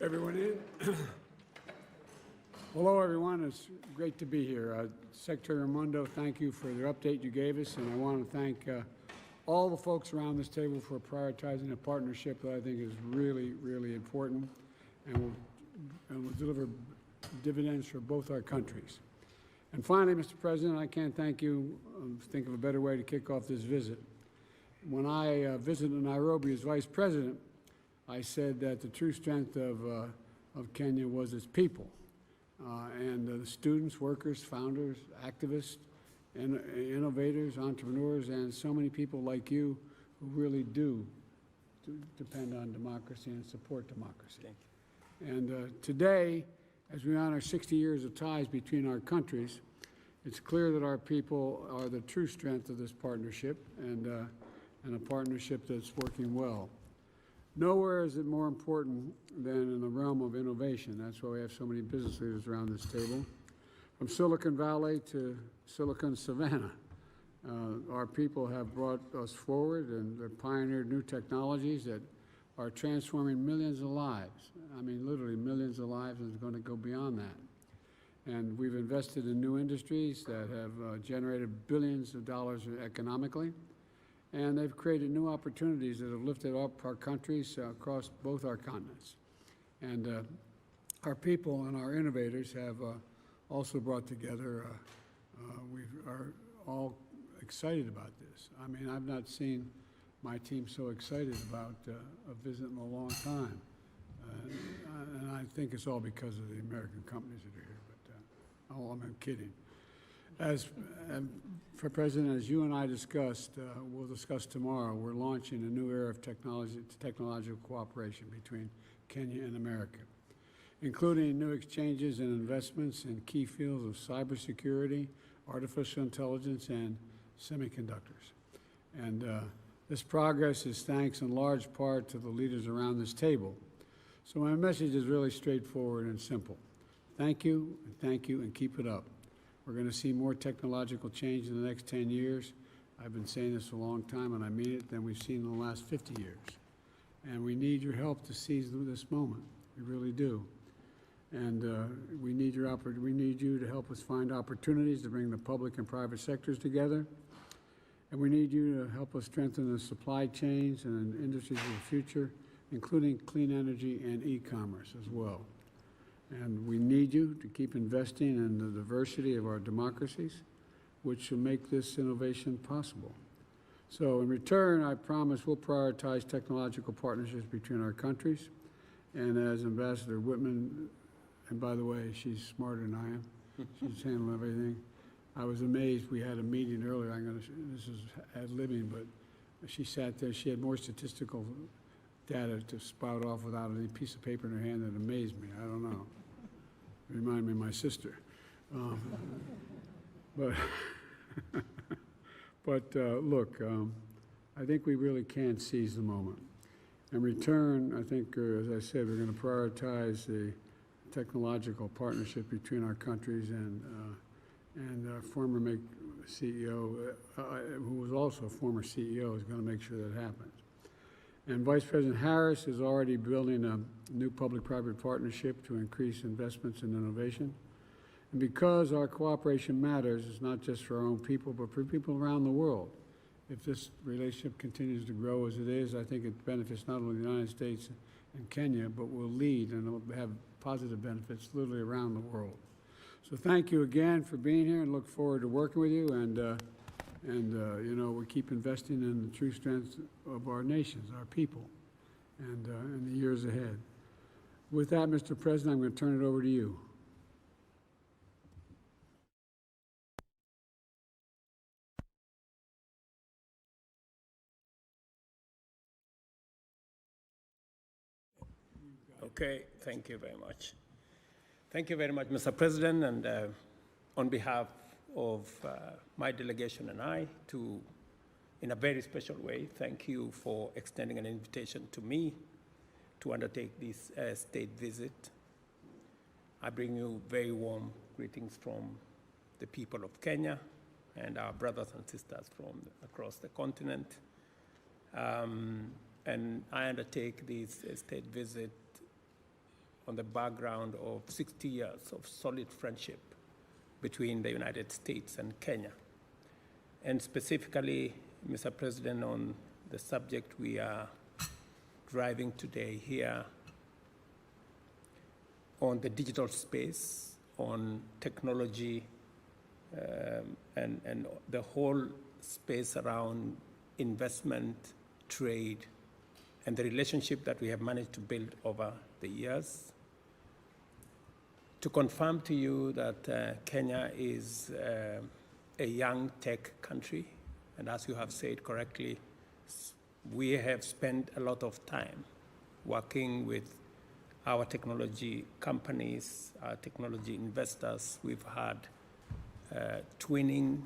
Everyone in? Hello, everyone. It's great to be here. Secretary Raimondo, thank you for the update you gave us, and I want to thank all the folks around this table for prioritizing a partnership that I think is really, really important and will deliver dividends for both our countries. And finally, Mr. President, I can't thank you, think of a better way to kick off this visit. When I visited Nairobi as Vice President, I said that the true strength of Kenya was its people, and the students, workers, founders, activists, and innovators, entrepreneurs, and so many people like you who really do depend on democracy and support democracy. Thank you. And today, as we honor 60 years of ties between our countries, it's clear that our people are the true strength of this partnership and a partnership that's working well. Nowhere is it more important than in the realm of innovation. That's why we have so many business leaders around this table. From Silicon Valley to Silicon Savannah, our people have brought us forward and they've pioneered new technologies that are transforming millions of lives. I mean, literally millions of lives, and it's going to go beyond that. And we've invested in new industries that have generated billions of dollars economically. And they've created new opportunities that have lifted up our countries across both our continents. And our people and our innovators have also brought together, we are all excited about this. I mean, I've not seen my team so excited about a visit in a long time. And I think it's all because of the American companies that are here, but I'm kidding. For President, as you and I discussed, we'll discuss tomorrow, we're launching a new era of technological cooperation between Kenya and America, including new exchanges and investments in key fields of cybersecurity, artificial intelligence, and semiconductors. And this progress is thanks in large part to the leaders around this table. So my message is really straightforward and simple. Thank you, and keep it up. We're going to see more technological change in the next 10 years. I've been saying this a long time, and I mean it, than we've seen in the last 50 years. And we need your help to seize this moment. We really do. And we need you to help us find opportunities to bring the public and private sectors together. And we need you to help us strengthen the supply chains and industries of the future, including clean energy and e-commerce as well. And we need you to keep investing in the diversity of our democracies, which will make this innovation possible. So in return, I promise we'll prioritize technological partnerships between our countries. And as Ambassador Whitman, and by the way, she's smarter than I am. She's handling everything. I was amazed. We had a meeting earlier. This is ad-libbing, but she sat there. She had more statistical data to spout off without a piece of paper in her hand that amazed me. I don't know. Remind me of my sister. Look, I think we really can seize the moment. In return, I think, as I said, we're going to prioritize the technological partnership between our countries, and our former CEO, who was also a former CEO, is going to make sure that happens. And Vice President Harris is already building a new public-private partnership to increase investments in innovation. And because our cooperation matters, it's not just for our own people, but for people around the world. If this relationship continues to grow as it is, I think it benefits not only the United States and Kenya, but will lead and will have positive benefits literally around the world. So thank you again for being here, and look forward to working with you. You know, we keep investing in the true strength of our nations, our people, and in the years ahead. With that, Mr. President, I'm going to turn it over to you. Okay, thank you very much. Thank you very much, Mr. President, and on behalf of my delegation and I, in a very special way, thank you for extending an invitation to me to undertake this state visit. I bring you very warm greetings from the people of Kenya and our brothers and sisters from across the continent. And I undertake this state visit on the background of 60 years of solid friendship between the United States and Kenya. And specifically, Mr. President, on the subject we are driving today here on the digital space, on technology, and the whole space around investment, trade, and the relationship that we have managed to build over the years. To confirm to you that Kenya is a young tech country, and as you have said correctly, we have spent a lot of time working with our technology companies, our technology investors. We've had twinning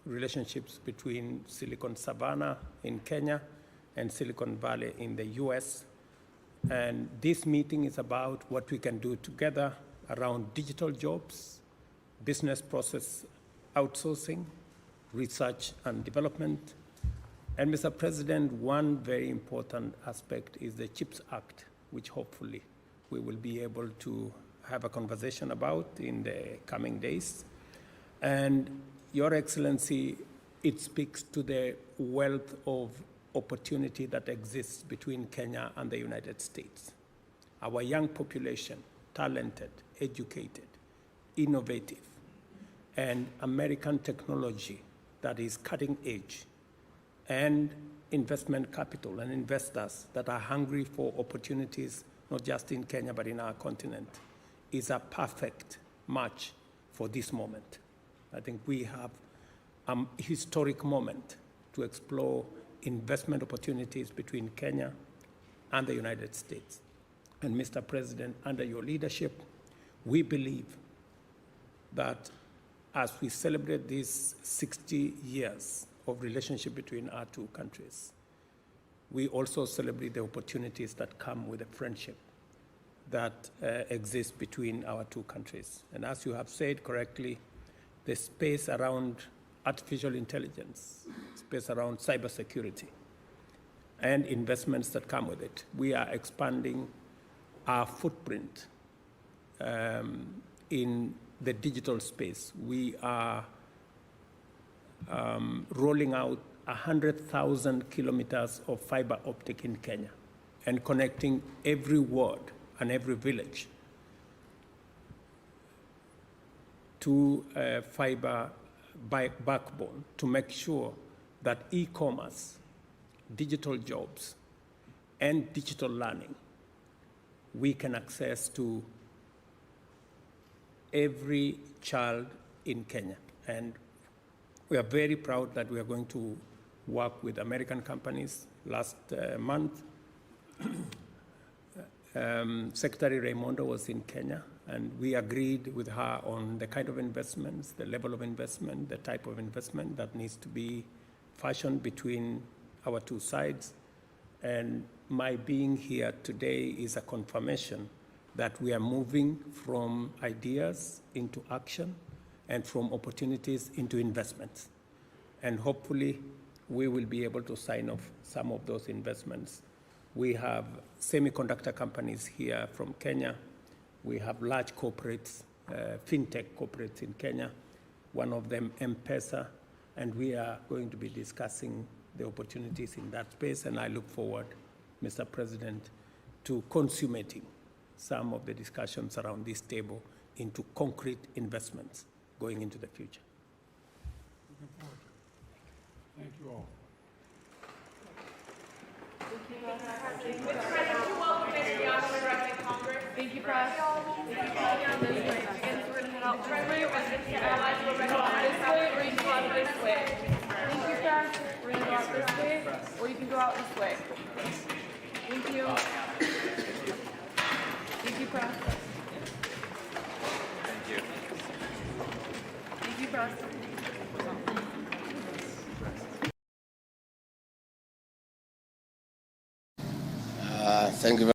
relationships between Silicon Savannah in Kenya and Silicon Valley in the US. And this meeting is about what we can do together around digital jobs, business process outsourcing, research and development. And Mr. President, one very important aspect is the CHIPS Act, which hopefully we will be able to have a conversation about in the coming days. And Your Excellency, it speaks to the wealth of opportunity that exists between Kenya and the United States. Our young population, talented, educated, innovative, and American technology that is cutting edge, and investment capital and investors that are hungry for opportunities, not just in Kenya, but in our continent, is a perfect match for this moment. I think we have a historic moment to explore investment opportunities between Kenya and the United States. And Mr. President, under your leadership, we believe that as we celebrate these 60 years of relationship between our two countries, we also celebrate the opportunities that come with the friendship that exists between our two countries. And as you have said correctly, the space around artificial intelligence, space around cybersecurity, and investments that come with it. We are expanding our footprint in the digital space. We are rolling out 100,000 kilometers of fiber optic in Kenya and connecting every ward and every village to a fiber backbone to make sure that e-commerce, digital jobs, and digital learning, we can access to every child in Kenya. And we are very proud that we are going to work with American companies. Last month, Secretary Raimondo was in Kenya, and we agreed with her on the kind of investments, the level of investment, the type of investment that needs to be fashioned between our two sides. And my being here today is a confirmation that we are moving from ideas into action and from opportunities into investments. And hopefully, we will be able to sign off some of those investments. We have semiconductor companies here from Kenya. We have large corporates, fintech corporates in Kenya, one of them M-Pesa, and we are going to be discussing the opportunities in that space, and I look forward, Mr. President, to consummating some of the discussions around this table into concrete investments going into the future. Looking forward to it. Thank you all. Thank you, press. We're going to head out this way, or you can go out this way. Thank you, press. We're going to go out this way, or you can go out this way. Thank you. Thank you, press. Thank you. Thank you, press. Thank you.